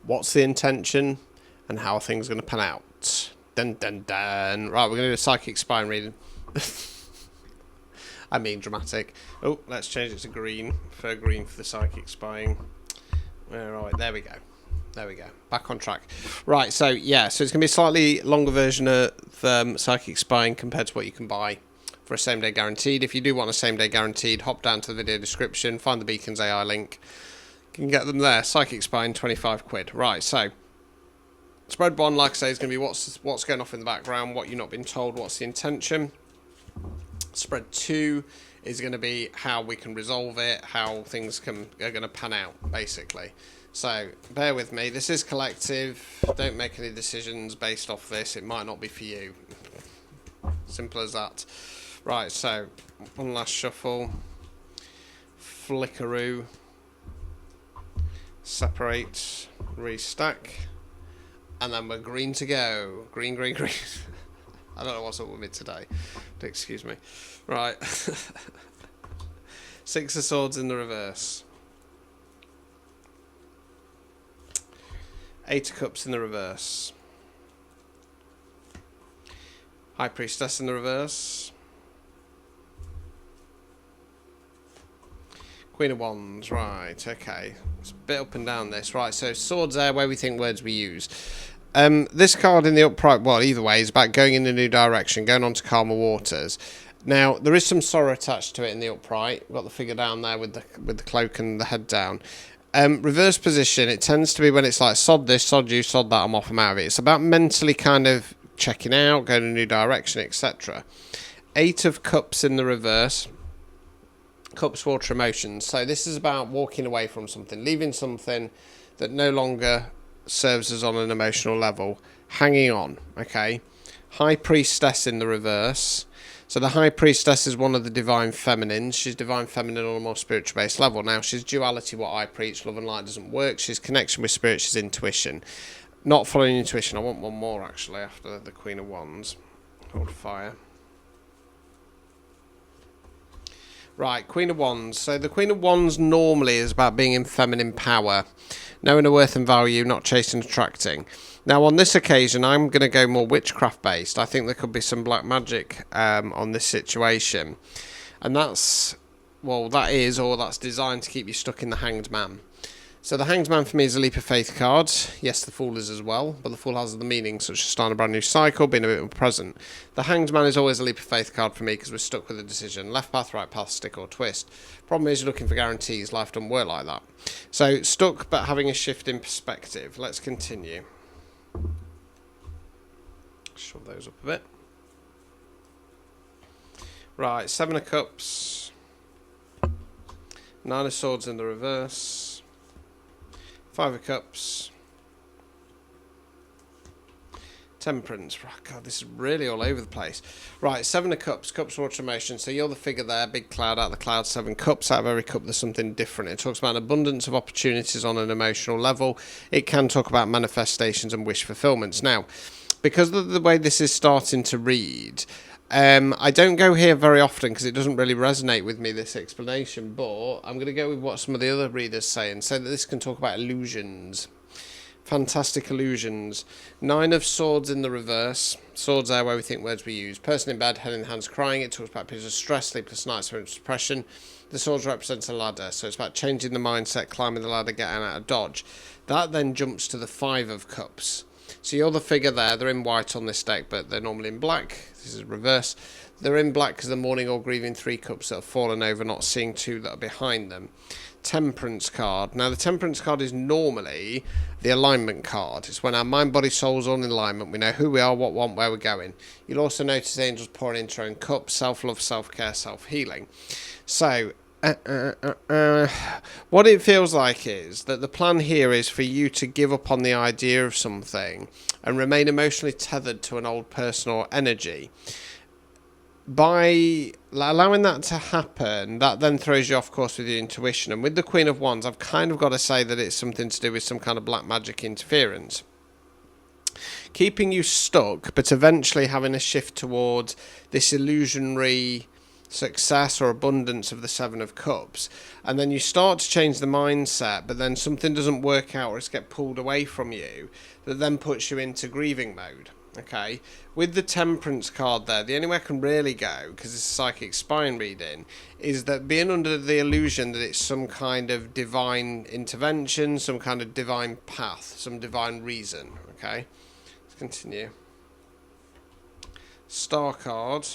What's the intention, and how are things going to pan out? Dun dun dun. Right, we're going to do a psychic spine reading. I mean dramatic. Oh, let's change it to green. For green for the psychic spine. Alright, there we go. There we go. Back on track. Right, so yeah, so it's going to be a slightly longer version of Psychic Spine compared to what you can buy for a same day guaranteed. If you do want a same day guaranteed, hop down to the video description, find the Beacons AI link. You can get them there. Psychic Spine, 25 quid. Right, so spread one, like I say, is going to be what's going off in the background, what you've not been told, what's the intention. Spread two is going to be how we can resolve it, how things are going to pan out, basically. So, bear with me. This is collective. Don't make any decisions based off this. It might not be for you. Simple as that. Right, so, one last shuffle. Flickaroo. Separate. Restack. And then we're green to go. Green, green, green. I don't know what's up with me today. Excuse me. Right. Six of Swords in the reverse. Eight of Cups in the reverse. High Priestess in the reverse. Queen of Wands, right, okay. It's a bit up and down this. Right, so swords there, where we think words we use. This card in the upright, well, either way, is about going in a new direction, going on to calmer waters. Now, there is some sorrow attached to it in the upright. We've got the figure down there with the cloak and the head down. Reverse position, it tends to be when it's like, sod this, sod you, sod that, I'm off, I'm out of it. It's about mentally kind of checking out, going in a new direction, etc. Eight of Cups in the reverse. Cups, water, emotions. So this is about walking away from something, leaving something that no longer serves us on an emotional level, hanging on, okay? High Priestess in the reverse. So the High Priestess is one of the Divine Feminines. She's Divine Feminine on a more spiritual based level. Now, she's duality, what I preach. Love and light doesn't work. She's connection with spirit. She's intuition. Not following intuition. I want one more, actually, after the Queen of Wands. Hold fire. Right, Queen of Wands. So the Queen of Wands normally is about being in feminine power, knowing her worth and value, not chasing, attracting. Now, on this occasion, I'm going to go more witchcraft-based. I think there could be some black magic on this situation. And that's designed to keep you stuck in the Hanged Man. So the Hanged Man for me is a leap of faith card. Yes, the Fool is as well, but the Fool has the meaning, such as starting a brand new cycle, being a bit more present. The Hanged Man is always a leap of faith card for me because we're stuck with a decision. Left path, right path, stick or twist. Problem is you're looking for guarantees. Life doesn't work like that. So stuck, but having a shift in perspective. Let's continue. Shove those up a bit. Right, Seven of Cups. Nine of Swords in the reverse. Five of Cups. Temperance. Oh, God, this is really all over the place. Right, Seven of Cups. Cups, water, emotion. So you're the figure there. Big cloud out of the cloud. Seven cups. Out of every cup there's something different. It talks about an abundance of opportunities on an emotional level. It can talk about manifestations and wish fulfillments. Now, because of the way this is starting to read, I don't go here very often because it doesn't really resonate with me, this explanation, but I'm going to go with what some of the other readers say and say that this can talk about illusions. Fantastic illusions. Nine of Swords in the reverse. Swords there where we think words we use. Person in bed, head in the hands crying. It talks about periods of stress, sleepless nights, depression. The swords represents a ladder, so it's about changing the mindset, climbing the ladder, getting out of dodge. That then jumps to the Five of Cups. So you're the figure there. They're in white on this deck, but they're normally in black. This is reverse. They're in black because they're mourning or grieving three cups that have fallen over, not seeing two that are behind them. Temperance card. Now, the Temperance card is normally the alignment card. It's when our mind, body, soul's all in alignment. We know who we are, what we want, where we're going. You'll also notice angels pouring into their own cup. Self-love, self-care, self-healing. So, what it feels like is that the plan here is for you to give up on the idea of something and remain emotionally tethered to an old personal energy. By allowing that to happen, that then throws you off course with your intuition. And with the Queen of Wands, I've kind of got to say that it's something to do with some kind of black magic interference. Keeping you stuck, but eventually having a shift towards this illusionary success or abundance of the Seven of Cups, and then you start to change the mindset, but then something doesn't work out or it's get pulled away from you, that then puts you into grieving mode. Okay, with the Temperance card there, the only way I can really go, because it's a psychic spine reading, is that being under the illusion that it's some kind of divine intervention, some kind of divine path, some divine reason. Okay, let's continue. Star card,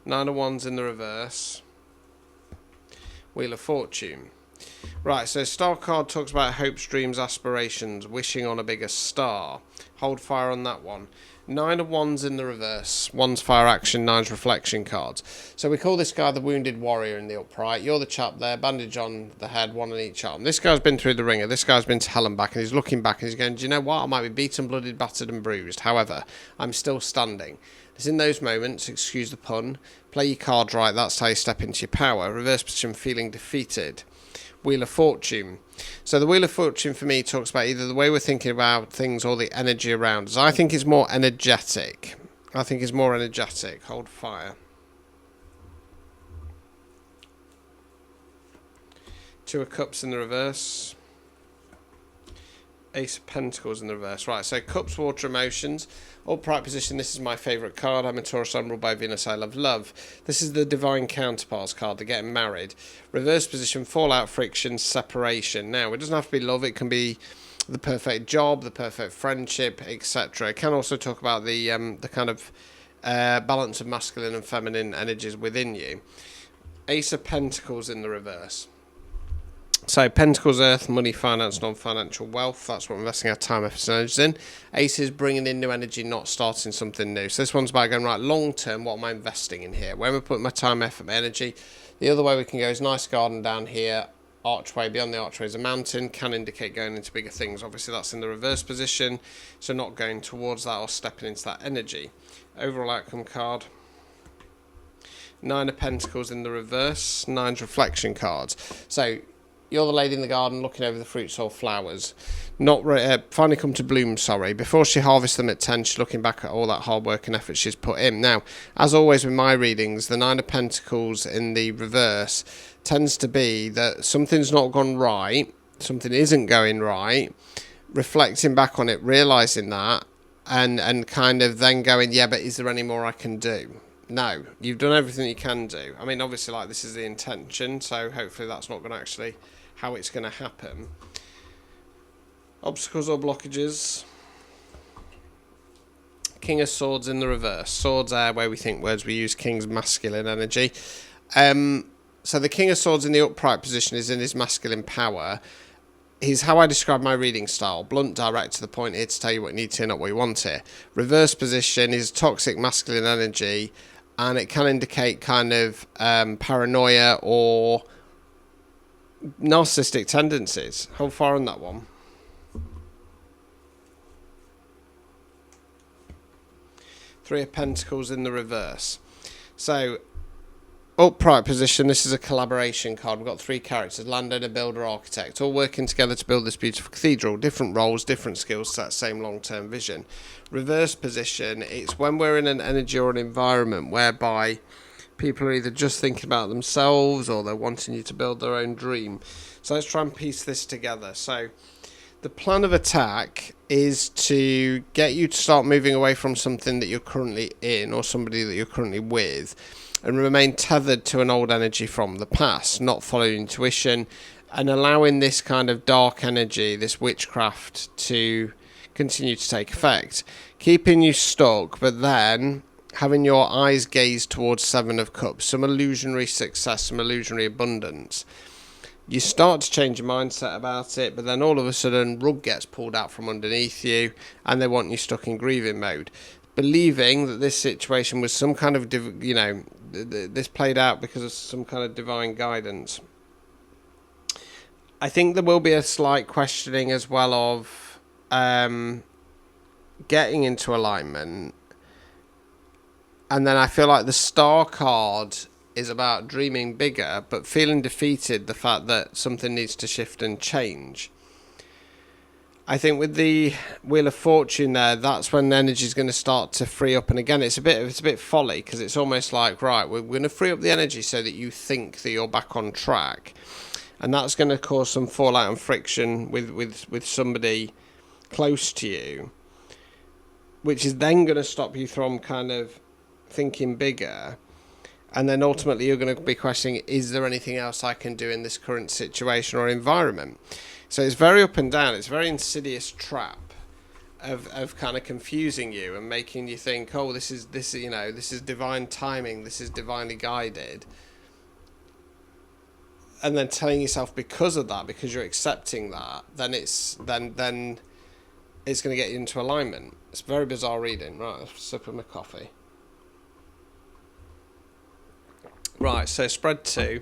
Nine of Wands in the reverse, Wheel of Fortune. Right, so Star card talks about hopes, dreams, aspirations, wishing on a bigger star. Hold fire on that one. Nine of Wands in the reverse. One's fire action, nine's reflection cards. So we call this guy the Wounded Warrior in the upright. You're the chap there, bandage on the head, one on each arm. This guy's been through the ringer. This guy's been to hell and back, and he's looking back and he's going, do you know what? I might be beaten, blooded, battered and bruised. However, I'm still standing. It's in those moments, excuse the pun, play your cards right, that's how you step into your power. Reverse position, feeling defeated. Wheel of Fortune. So the Wheel of Fortune for me talks about either the way we're thinking about things or the energy around us. I think it's more energetic. Hold fire. Two of Cups in the reverse. Ace of Pentacles in the reverse. Right, so Cups, water, emotions. Upright position, this is my favourite card. I'm a Taurus, I'm ruled by Venus, I love love. This is the Divine Counterparts card, they're getting married. Reverse position, fallout, friction, separation. Now, it doesn't have to be love, it can be the perfect job, the perfect friendship, etc. It can also talk about the kind of balance of masculine and feminine energies within you. Ace of Pentacles in the reverse. So Pentacles, earth, money, finance, non-financial wealth. That's what we're investing our time, effort and energies in. Ace is bringing in new energy, not starting something new. So this one's about going, right, long term, what am I investing in here? Where am I putting my time, effort, my energy? The other way we can go is nice garden down here. Archway, beyond the archway is a mountain. Can indicate going into bigger things. Obviously that's in the reverse position. So not going towards that or stepping into that energy. Overall outcome card. Nine of Pentacles in the reverse. Nine's reflection cards. So you're the lady in the garden looking over the fruits or flowers. Not finally come to bloom, sorry. Before she harvests them at 10, she's looking back at all that hard work and effort she's put in. Now, as always with my readings, the Nine of Pentacles in the reverse tends to be that something's not gone right, something isn't going right, reflecting back on it, realising that, and kind of then going, yeah, but is there any more I can do? No, you've done everything you can do. I mean, obviously, like, this is the intention, so hopefully that's not going to actually how it's going to happen. Obstacles or blockages. King of Swords in the reverse. Swords are where we think words, we use King's masculine energy. So the King of Swords in the upright position is in his masculine power. He's how I describe my reading style. Blunt, direct, to the point, here to tell you what you need to hear, not what you want here. Reverse position is toxic masculine energy, and it can indicate kind of paranoia or narcissistic tendencies. Hold fire on that one. Three of Pentacles in the reverse. So, upright position, this is a collaboration card. We've got three characters, landowner, builder, architect, all working together to build this beautiful cathedral. Different roles, different skills to that same long-term vision. Reverse position, it's when we're in an energy or an environment whereby people are either just thinking about themselves or they're wanting you to build their own dream. So let's try and piece this together. So the plan of attack is to get you to start moving away from something that you're currently in or somebody that you're currently with and remain tethered to an old energy from the past, not following intuition and allowing this kind of dark energy, this witchcraft, to continue to take effect, keeping you stuck, but then having your eyes gaze towards Seven of Cups, some illusionary success, some illusionary abundance. You start to change your mindset about it, but then all of a sudden rug gets pulled out from underneath you and they want you stuck in grieving mode, believing that this situation was some kind of, this played out because of some kind of divine guidance. I think there will be a slight questioning as well of getting into alignment. And then I feel like the Star card is about dreaming bigger, but feeling defeated, the fact that something needs to shift and change. I think with the Wheel of Fortune there, that's when the energy is going to start to free up. And again, it's a bit folly, because it's almost like, right, we're going to free up the energy so that you think that you're back on track, and that's going to cause some fallout and friction with somebody close to you, which is then going to stop you from kind of thinking bigger. And then ultimately you're going to be questioning, is there anything else I can do in this current situation or environment? So it's very up and down. It's a very insidious trap of kind of confusing you and making you think, oh, this is divine timing, this is divinely guided. And then telling yourself, because of that, because you're accepting that, then it's going to get you into alignment. It's very bizarre reading. Right, I'll sip of my coffee. Right, so spread 2.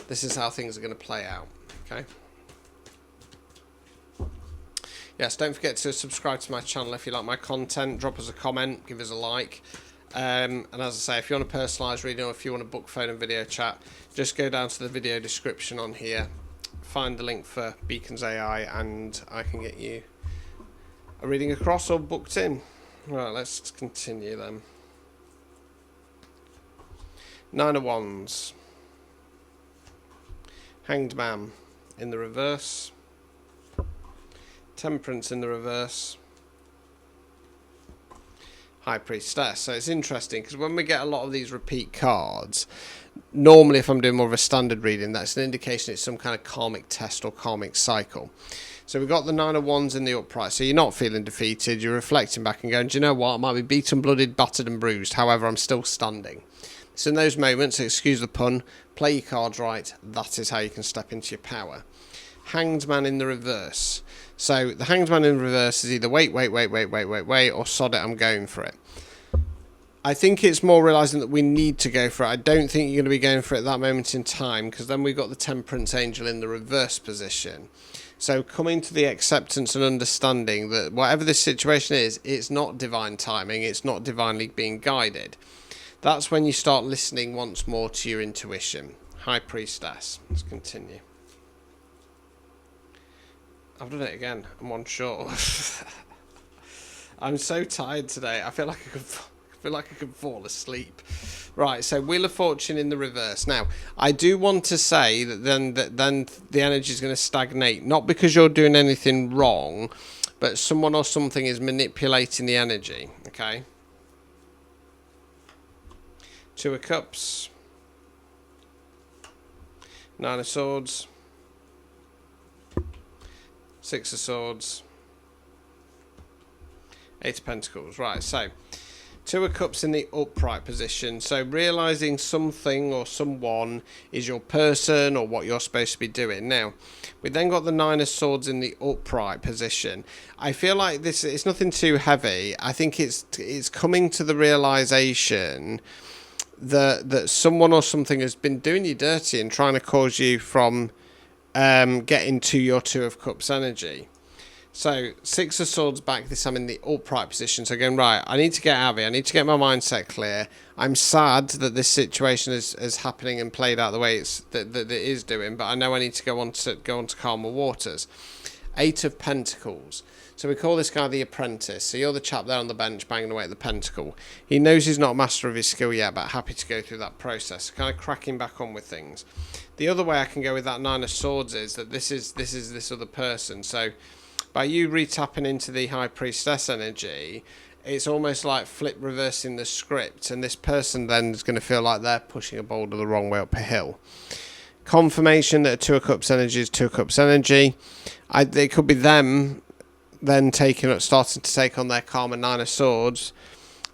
This is how things are going to play out. Okay. Yes, don't forget to subscribe to my channel if you like my content. Drop us a comment, give us a like. And as I say, if you want a personalised reading or if you want a book, phone and video chat, just go down to the video description on here. Find the link for Beacons AI and I can get you a reading across or booked in. Right, let's continue then. 9 of Wands. Hanged Man in the reverse. Temperance in the reverse. High Priestess. So it's interesting because when we get a lot of these repeat cards, normally if I'm doing more of a standard reading, that's an indication it's some kind of karmic test or karmic cycle. So we've got the 9 of Wands in the upright. So you're not feeling defeated. You're reflecting back and going, do you know what? I might be beaten, blooded, battered and bruised. However, I'm still standing. So in those moments, excuse the pun, play your cards right. That is how you can step into your power. Hanged Man in the reverse. So the Hanged Man in reverse is either wait, or sod it, I'm going for it. I think it's more realising that we need to go for it. I don't think you're going to be going for it at that moment in time, because then we've got the Temperance Angel in the reverse position. So coming to the acceptance and understanding that whatever this situation is, it's not divine timing, it's not divinely being guided. That's when you start listening once more to your intuition. High Priestess. Let's continue. I've done it again. I'm on short. I'm so tired today. I feel like I could fall asleep. Right, so Wheel of Fortune in the reverse. Now, I do want to say that then the energy is going to stagnate, not because you're doing anything wrong, but someone or something is manipulating the energy. Okay. 2 of Cups. 9 of Swords. 6 of Swords. 8 of Pentacles. Right, so 2 of Cups in the upright position. So realising something or someone is your person or what you're supposed to be doing. Now, we then got the 9 of Swords in the upright position. I feel like this, it's nothing too heavy. I think it's coming to the realisation that someone or something has been doing you dirty and trying to cause you from getting to your 2 of Cups energy. So 6 of Swords back, this time in the upright position. So going, right, I need to get out of here. I need to get my mindset clear. I'm sad that this situation is happening and played out the way that it is doing, but I know I need to go on to calmer waters. 8 of Pentacles. So we call this guy the Apprentice. So you're the chap there on the bench banging away at the pentacle. He knows he's not a master of his skill yet, but happy to go through that process. Kind of cracking back on with things. The other way I can go with that 9 of Swords is that this is this other person. So by you retapping into the High Priestess energy, it's almost like flip reversing the script, and this person then is going to feel like they're pushing a boulder the wrong way up a hill. Confirmation that a 2 of Cups energy is 2 of Cups energy. It could be them then starting to take on their karma 9 of Swords,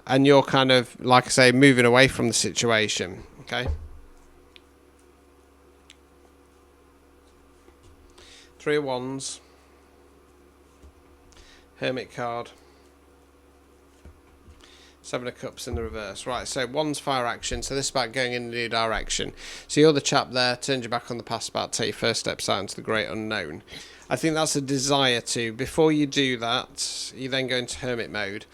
and you're kind of, like I say, moving away from the situation. Okay. 3 of Wands. Hermit card. 7 of Cups in the reverse. Right, so Wands fire action. So this is about going in a new direction. So you're the chap there, turned your back on the past, about to take your first steps out into the great unknown. I think that's a desire to. Before you do that, you then go into hermit mode.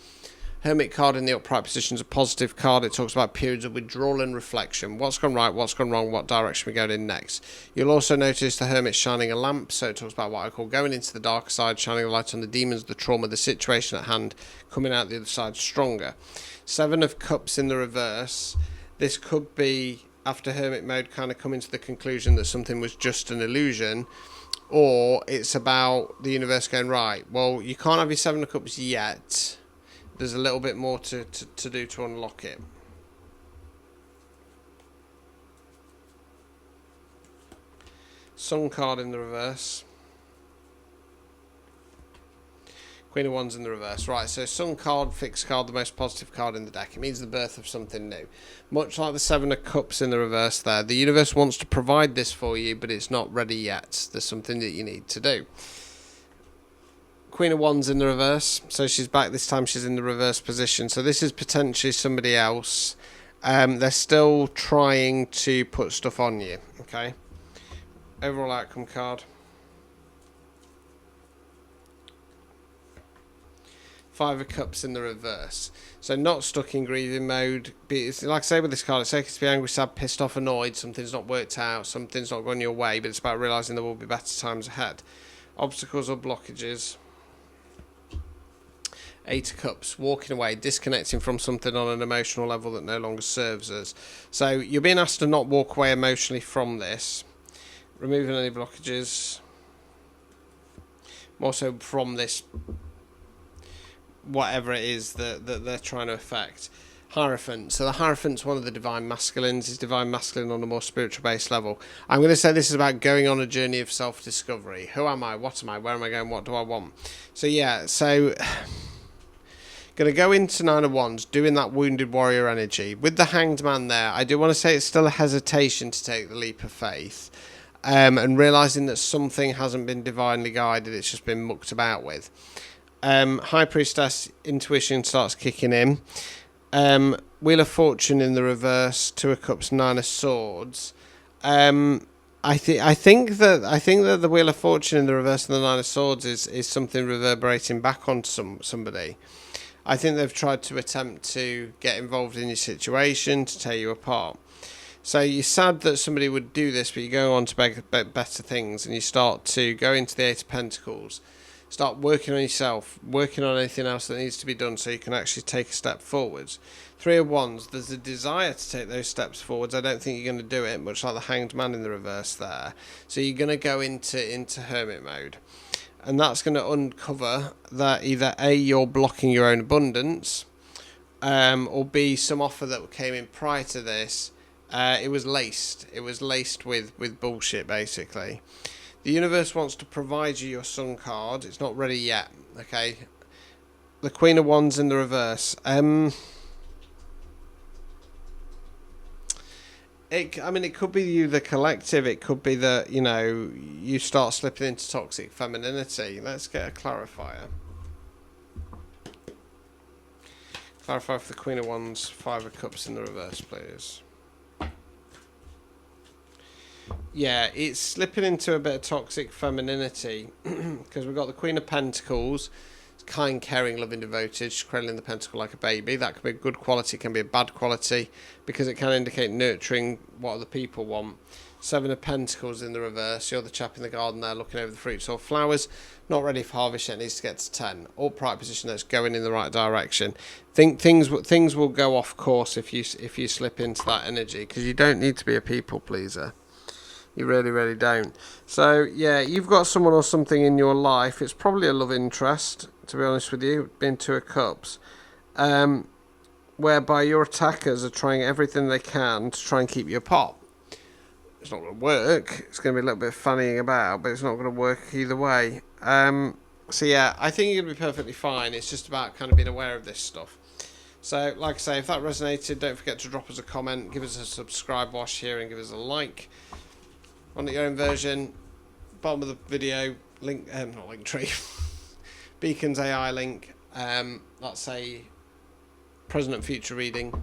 Hermit card in the upright position is a positive card. It talks about periods of withdrawal and reflection. What's gone right, what's gone wrong, what direction we're going in next. You'll also notice the Hermit shining a lamp, so it talks about what I call going into the darker side, shining a light on the demons, the trauma, the situation at hand, coming out the other side stronger. 7 of Cups in the reverse. This could be, after Hermit mode, kind of coming to the conclusion that something was just an illusion, or it's about the universe going, right, well, you can't have your 7 of Cups yet. There's a little bit more to do to unlock it. Sun card in the reverse. Queen of Wands in the reverse. Right, so Sun card, fixed card, the most positive card in the deck. It means the birth of something new. Much like the 7 of Cups in the reverse there. The universe wants to provide this for you, but it's not ready yet. There's something that you need to do. Queen of Wands in the reverse, so she's back. This time she's in the reverse position, so this is potentially somebody else. They're still trying to put stuff on you. Okay, overall outcome card. 5 of Cups in the reverse, so not stuck in grieving mode. It's, like I say with this card, it's okay to be angry, sad, pissed off, annoyed, something's not worked out, something's not gone your way, but it's about realising there will be better times ahead. Obstacles or blockages. 8 of Cups, walking away, disconnecting from something on an emotional level that no longer serves us. So you're being asked to not walk away emotionally from this. Removing any blockages. More so from this, whatever it is that they're trying to affect. Hierophant. So the Hierophant's one of the Divine Masculines. Is Divine Masculine on a more spiritual based level. I'm going to say this is about going on a journey of self-discovery. Who am I? What am I? Where am I going? What do I want? So yeah, so going to go into 9 of Wands, doing that Wounded Warrior energy. With the Hanged Man there, I do want to say it's still a hesitation to take the leap of faith. And realising that something hasn't been divinely guided, it's just been mucked about with. High Priestess, intuition starts kicking in. Wheel of Fortune in the reverse, 2 of Cups, 9 of Swords. I think that the Wheel of Fortune in the reverse and the 9 of Swords is something reverberating back onto somebody. I think they've tried to attempt to get involved in your situation, to tear you apart. So you're sad that somebody would do this, but you go on to better things, and you start to go into the 8 of Pentacles. Start working on yourself, working on anything else that needs to be done so you can actually take a step forwards. 3 of Wands, there's a desire to take those steps forwards. I don't think you're going to do it, much like the Hanged Man in the reverse there. So you're going to go into Hermit mode. And that's going to uncover that either A, you're blocking your own abundance, or B, some offer that came in prior to this, it was laced with bullshit, basically. The universe wants to provide you your Sun card. It's not ready yet, okay? The Queen of Wands in the reverse. It could be you, the collective. It could be that, you start slipping into toxic femininity. Let's get a clarifier. Clarify for the Queen of Wands, 5 of Cups in the reverse, please. Yeah, it's slipping into a bit of toxic femininity because we've got the Queen of Pentacles. It's kind, caring, loving, devoted. She's cradling the pentacle like a baby. That could be a good quality, it can be a bad quality because it can indicate nurturing what other people want. 7 of Pentacles in the reverse. You're the chap in the garden there looking over the fruits or flowers. Not ready for harvest yet, needs to get to 10. Upright position that's going in the right direction. Think things will go off course if you slip into that energy because you don't need to be a people pleaser. You really, really don't. So, yeah, you've got someone or something in your life. It's probably a love interest, to be honest with you, being 2 of Cups, whereby your attackers are trying everything they can to try and keep you apart. It's not going to work. It's going to be a little bit fannying about, but it's not going to work either way. So, yeah, I think you're going to be perfectly fine. It's just about kind of being aware of this stuff. So, like I say, if that resonated, don't forget to drop us a comment, give us a subscribe whilst here, and give us a like. On your own version, bottom of the video, link, not link tree, Beacon's AI link, that's a present and future reading,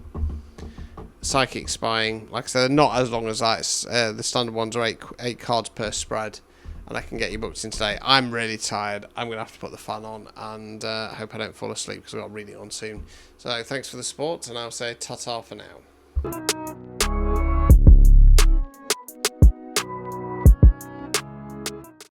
psychic spying. Like I said, they're not as long as that. The standard ones are eight cards per spread. and I can get you booked in today. I'm really tired. I'm going to have to put the fan on, and hope I don't fall asleep because I've got reading on soon. So thanks for the support, and I'll say ta-ta for now.